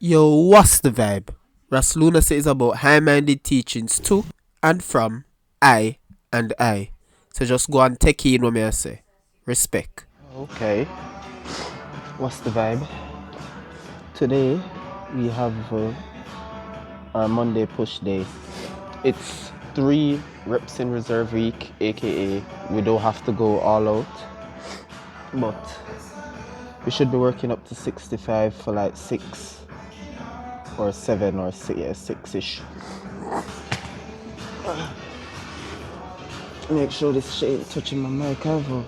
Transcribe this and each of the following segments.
Yo, what's the vibe? RasLunacy is about high-minded teachings to and from I and I. So just go and take in what me I say. Respect. Okay, what's the vibe? Today we have our Monday push day. It's 3 reps in reserve week, aka we don't have to go all out, but we should be working up to 65 for like 6 or 7 or 6-ish. Make sure this shit ain't touching my mic ever.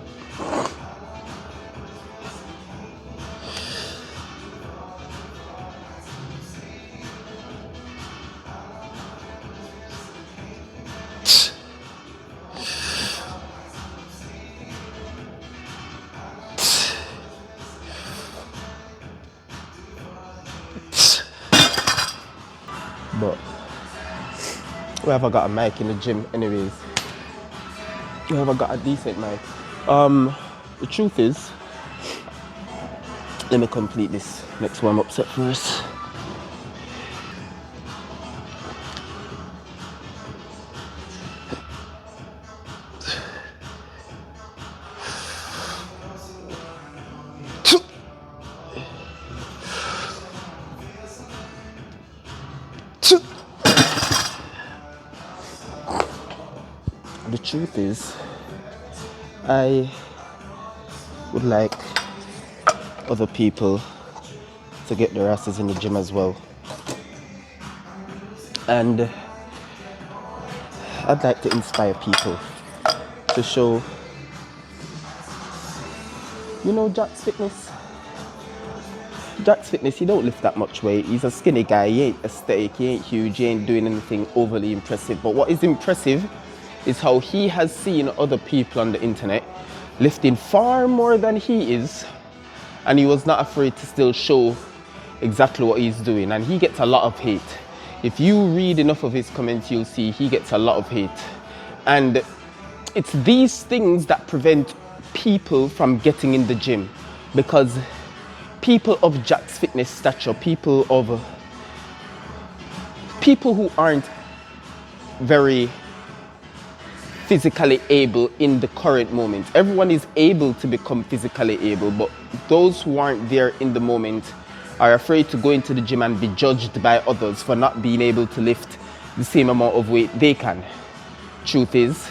But we haven't got a mic in the gym anyways. We haven't got a decent mic. The truth is, let me complete this next warm-up set first. The truth is, I would like other people to get their asses in the gym as well. And I'd like to inspire people to show, Jack's Fitness. Jack's Fitness, he don't lift that much weight. He's a skinny guy, he ain't aesthetic, he ain't huge, he ain't doing anything overly impressive. But what is impressive is how he has seen other people on the internet lifting far more than he is, and he was not afraid to still show exactly what he's doing. And he gets a lot of hate. If you read enough of his comments, you'll see he gets a lot of hate. And it's these things that prevent people from getting in the gym, because people of Jack's Fitness stature, people who aren't very physically able in the current moment. Everyone is able to become physically able, but those who aren't there in the moment are afraid to go into the gym and be judged by others for not being able to lift the same amount of weight they can. Truth is,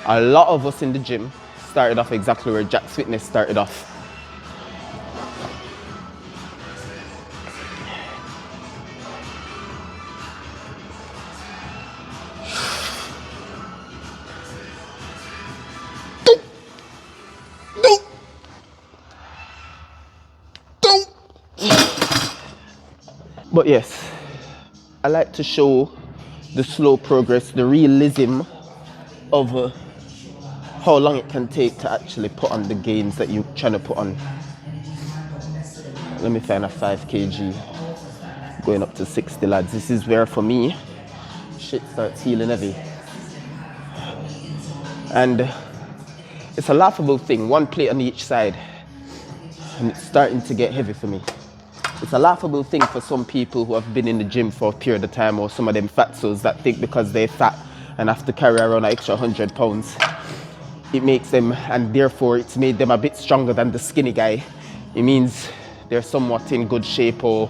a lot of us in the gym started off exactly where Jack's Fitness started off. But yes, I like to show the slow progress, the realism of how long it can take to actually put on the gains that you're trying to put on. Let me find a 5 kg going up to 60, lads. This is where, for me, shit starts feeling heavy. And it's a laughable thing, 1 plate on each side, and it's starting to get heavy for me. It's a laughable thing for some people who have been in the gym for a period of time, or some of them fatsos that think because they're fat and have to carry around an extra 100 pounds, it makes them, and therefore it's made them a bit stronger than the skinny guy. It means they're somewhat in good shape or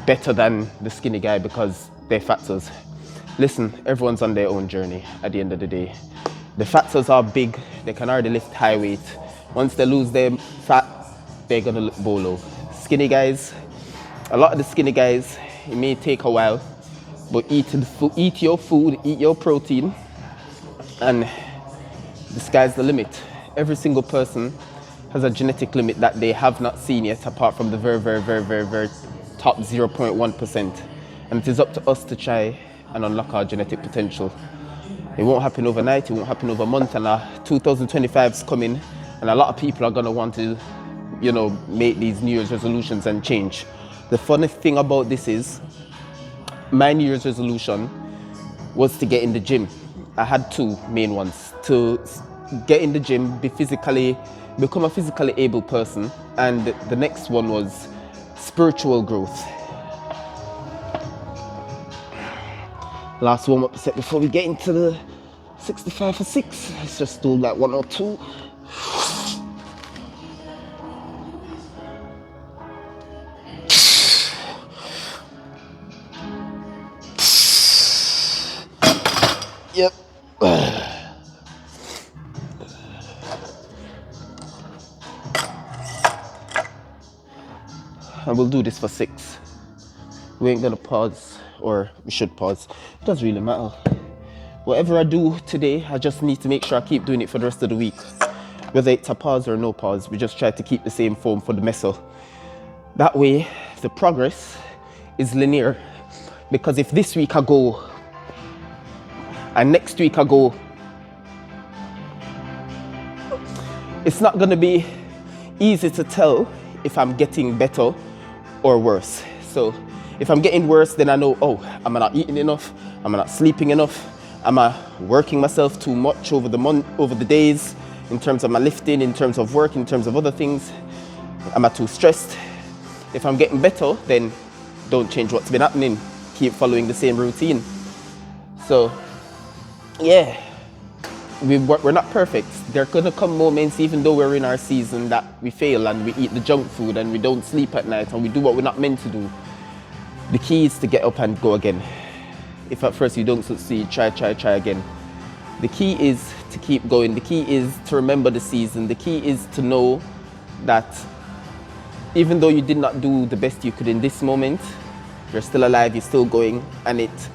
better than the skinny guy because they're fatsos. Listen, everyone's on their own journey at the end of the day. The fatsos are big, they can already lift high weight. Once they lose their fat, they're gonna look bolo. Skinny guys, a lot of the skinny guys, it may take a while, but eat your food, eat your protein, and the sky's the limit. Every single person has a genetic limit that they have not seen yet, apart from the very, very, very, very, very top 0.1%. And it is up to us to try and unlock our genetic potential. It won't happen overnight, it won't happen over a month, and 2025 is coming, and a lot of people are gonna want to make these New Year's resolutions and change. The funny thing about this is, my New Year's resolution was to get in the gym. I had 2 main ones: to get in the gym, become a physically able person, and the next one was spiritual growth. Last warm-up set before we get into the 65 for 6. Let's just do like 1 or 2. Yep. And we'll do this for 6. We ain't gonna pause, or we should pause. It doesn't really matter. Whatever I do today, I just need to make sure I keep doing it for the rest of the week. Whether it's a pause or no pause, we just try to keep the same form for the muscle. That way, the progress is linear. Because if this week I go, and next week I go, it's not gonna be easy to tell if I'm getting better or worse. So if I'm getting worse, then I know, oh, am I not eating enough? Am I not sleeping enough? Am I working myself too much over the days, in terms of my lifting, in terms of work, in terms of other things? Am I too stressed? If I'm getting better, then don't change what's been happening. Keep following the same routine. So, yeah, we're not perfect. There are gonna come moments, even though we're in our season, that we fail and we eat the junk food and we don't sleep at night and we do what we're not meant to do. The key is to get up and go again. If at first you don't succeed, try again. The key is to keep going. The key is to remember the season. The key is to know that even though you did not do the best you could in this moment, you're still alive, you're still going, and it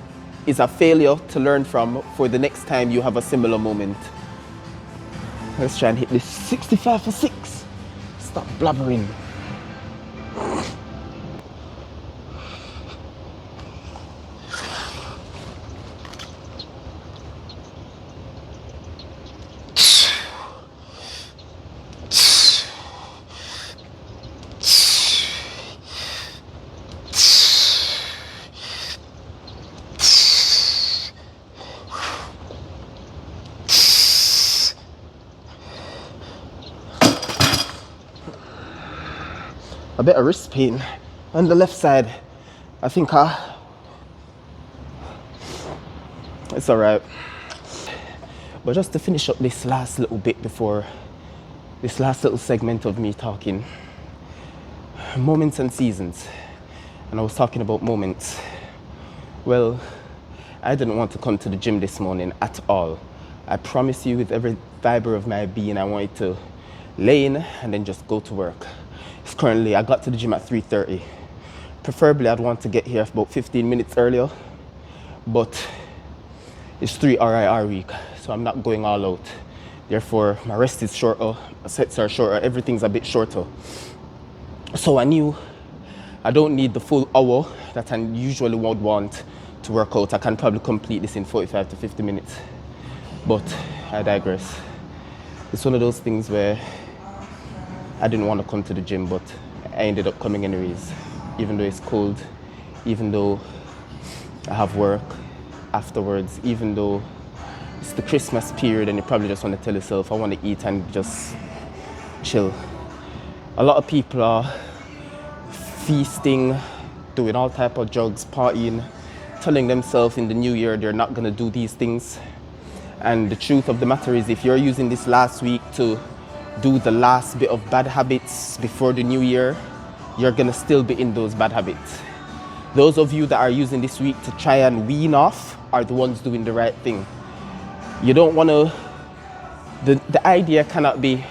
is a failure to learn from for the next time you have a similar moment. Let's try and hit this 65 for 6. Stop blabbering. A bit of wrist pain on the left side. I think it's alright. But just to finish up this last little bit before this last little segment of me talking, moments and seasons. And I was talking about moments. Well, I didn't want to come to the gym this morning at all. I promise you, with every fiber of my being, I wanted to lay in and then just go to work. It's currently, I got to the gym at 3:30. Preferably, I'd want to get here about 15 minutes earlier, but it's 3 RIR week, so I'm not going all out. Therefore, my rest is shorter, my sets are shorter, everything's a bit shorter. So I knew I don't need the full hour that I usually would want to work out. I can probably complete this in 45 to 50 minutes, but I digress. It's one of those things where I didn't want to come to the gym, but I ended up coming anyways, even though it's cold, even though I have work afterwards, even though it's the Christmas period and you probably just want to tell yourself, I want to eat and just chill. A lot of people are feasting, doing all type of drugs, partying, telling themselves in the new year they're not going to do these things. And the truth of the matter is, if you're using this last week to do the last bit of bad habits before the new year, you're gonna still be in those bad habits. Those of you that are using this week to try and wean off are the ones doing the right thing. You don't wanna, the idea cannot be,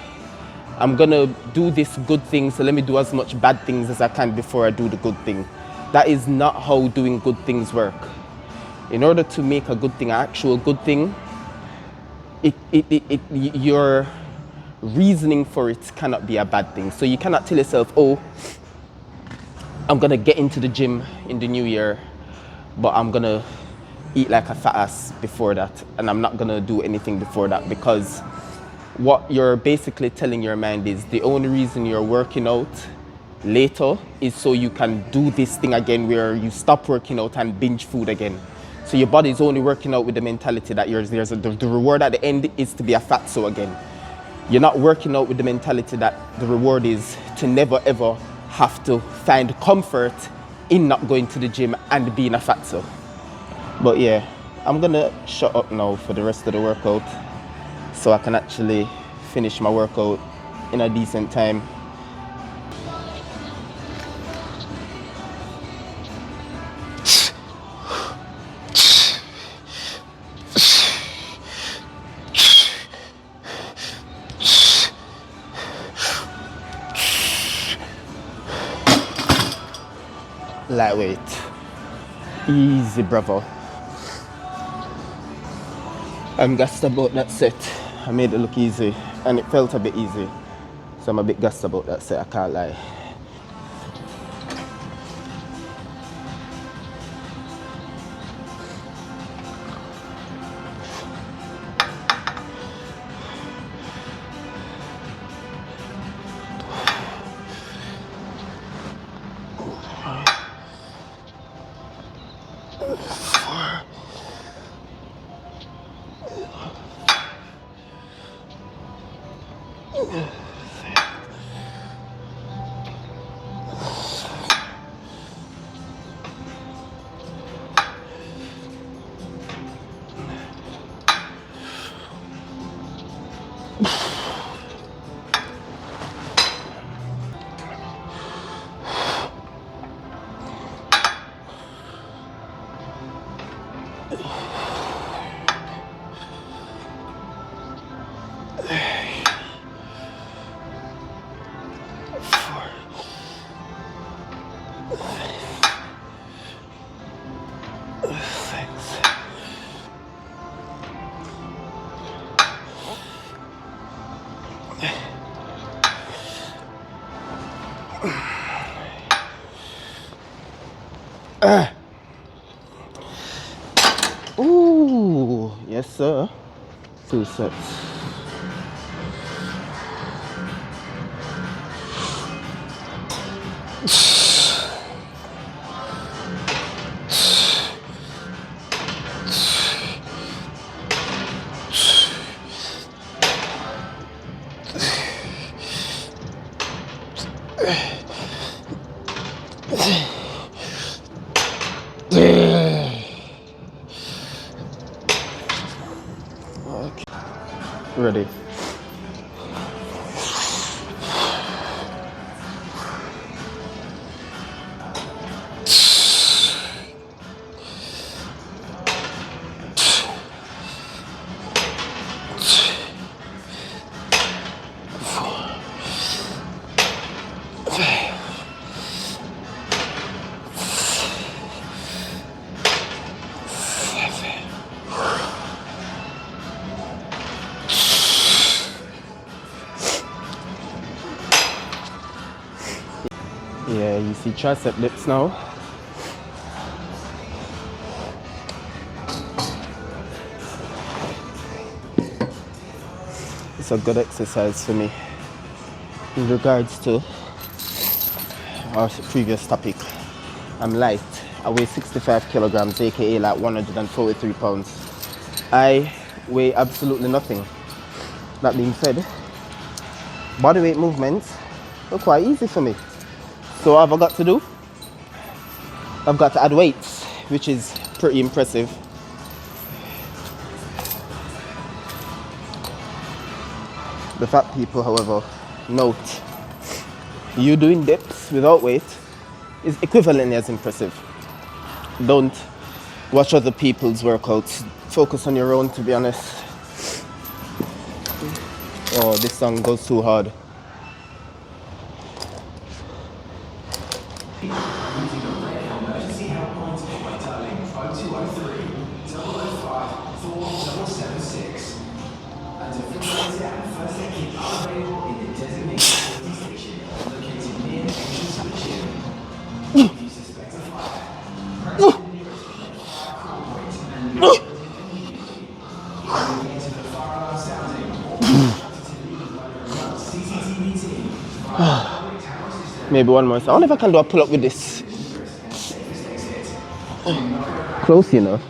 I'm gonna do this good thing, so let me do as much bad things as I can before I do the good thing. That is not how doing good things work. In order to make a good thing an actual good thing, your reasoning for it cannot be a bad thing. So you cannot tell yourself, oh, I'm gonna get into the gym in the new year, but I'm gonna eat like a fat ass before that, and I'm not gonna do anything before that, because what you're basically telling your mind is the only reason you're working out later is so you can do this thing again where you stop working out and binge food again. So your body is only working out with the mentality that the reward at the end is to be a fatso again. You're not working out with the mentality that the reward is to never ever have to find comfort in not going to the gym and being a fatso. But yeah, I'm gonna shut up now for the rest of the workout so I can actually finish my workout in a decent time. Lightweight. Easy, bravo. I'm gassed about that set. I made it look easy and it felt a bit easy. So I'm a bit gassed about that set, I can't lie. Ooh, yes sir. 2 sets. Okay. Ready. Yeah, you see tricep dips now. It's a good exercise for me. In regards to our previous topic, I'm light. I weigh 65 kilograms, aka like 143 pounds. I weigh absolutely nothing. That being said, bodyweight movements are quite easy for me. So what have I got to do? I've got to add weights, which is pretty impressive. The fat people, however, note you doing dips without weight is equivalently as impressive. Don't watch other people's workouts. Focus on your own, to be honest. Oh, this song goes too hard. Maybe one more. So I wonder if I can do a pull up with this. Close, you know.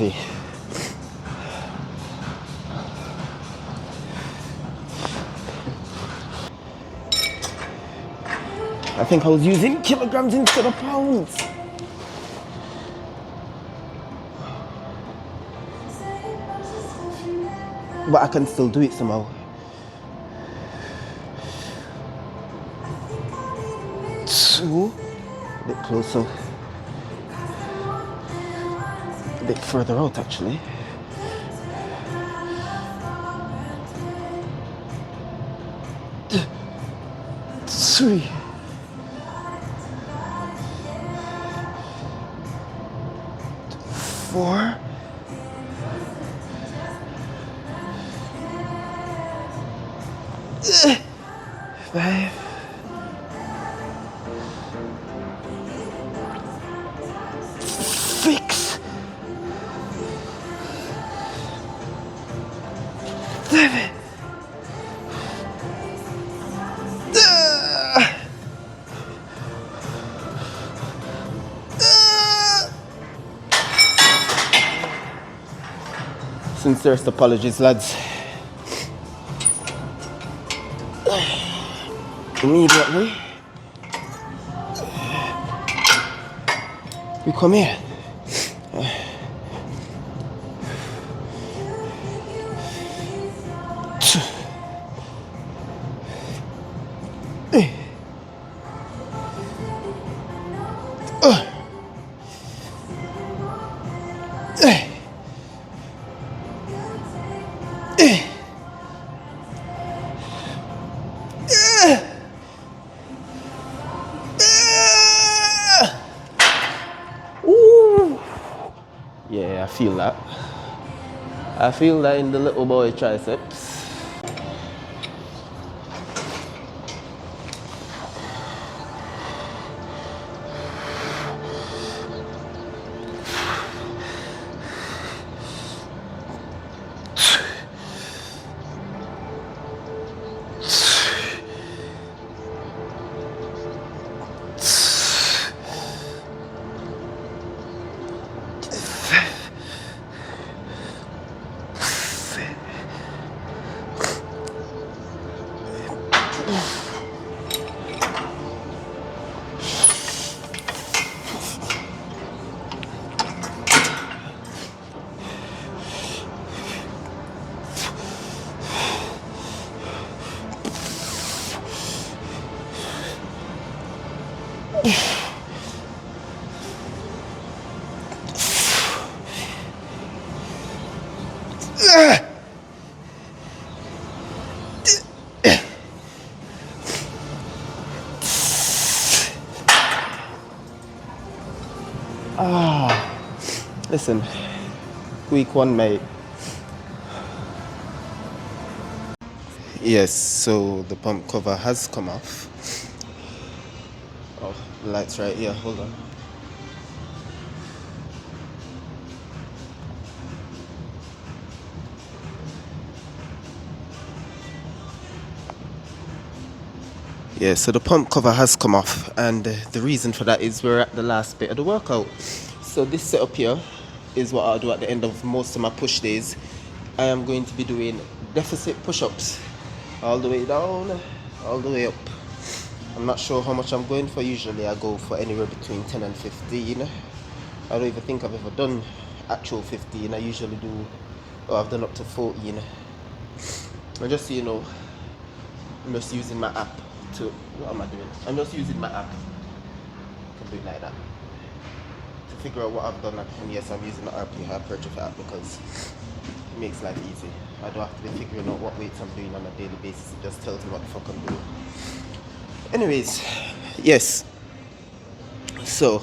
easy. I think I was using kilograms instead of pounds. But I can still do it somehow. 2, a bit closer. A bit further out actually. 3. 4. 5. 6. 7. Sincerest apologies, lads. Immediately, we come here. Yeah, I feel that. I feel that in the little boy triceps. Listen, week 1, mate. Yes, so the pump cover has come off. Oh, the light's right here, hold on. Yeah, so the pump cover has come off, and the reason for that is we're at the last bit of the workout. So this setup here is what I'll do at the end of most of my push days. I am going to be doing deficit push-ups all the way down, all the way up. I'm not sure how much I'm going for. Usually I go for anywhere between 10 and 15. I don't even think I've ever done actual 15. I usually do, I've done up to 14. And just so you know, I'm just using my app to, what am I doing? I'm just using my app. I can do it like that. To figure out what I've done, and yes, I'm using the RP hypertrophy app because it makes life easy. I don't have to be figuring out what weights I'm doing on a daily basis. It just tells me what the fuck I'm doing. Anyways, yes. So,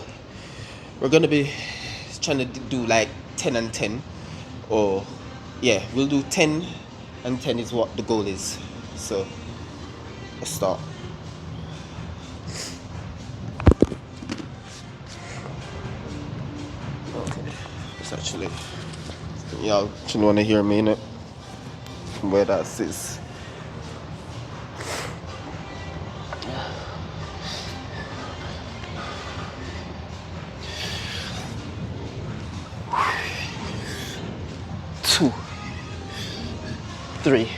we're gonna be trying to do like 10 and 10. Or, yeah, we'll do 10 and 10 is what the goal is. So, let's start. Okay, it's actually, y'all shouldn't want to hear me in it. Where that is. 3,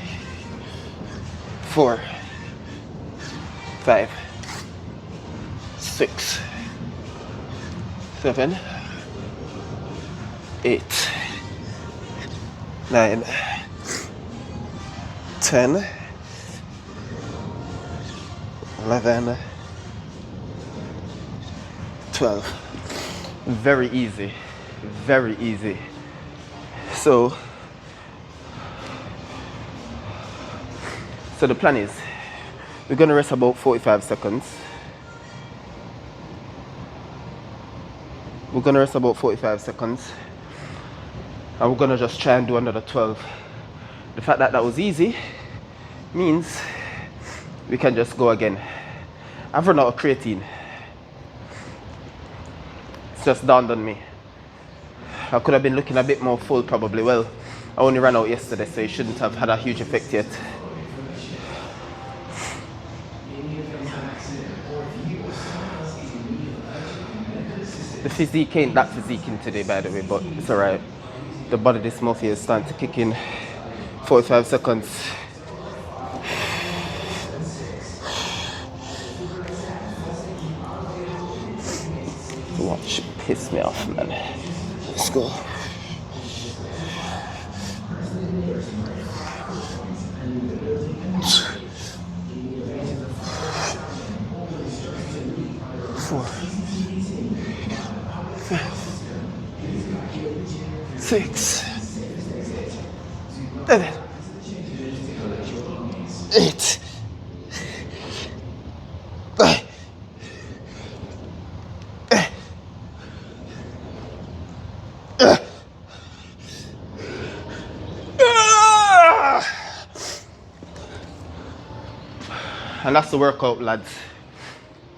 4, 5, 6, 7, 8, 9, 10, 11, 12. Very easy, very easy. So the plan is we're gonna rest about 45 seconds. We're gonna rest about 45 seconds and we're gonna just try and do another 12. The fact that that was easy means we can just go again. I've run out of creatine. It's just dawned on me. I could have been looking a bit more full probably. Well, I only ran out yesterday, so it shouldn't have had a huge effect yet. The physique ain't that physiquing today, by the way, but it's alright. The body dysmorphia is starting to kick in. 45 seconds. Watch piss me off, man. Let's go. 4, 5, 6, 7, 8, 9, and that's the workout, lads.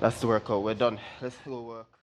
That's the workout. We're done. Let's go work.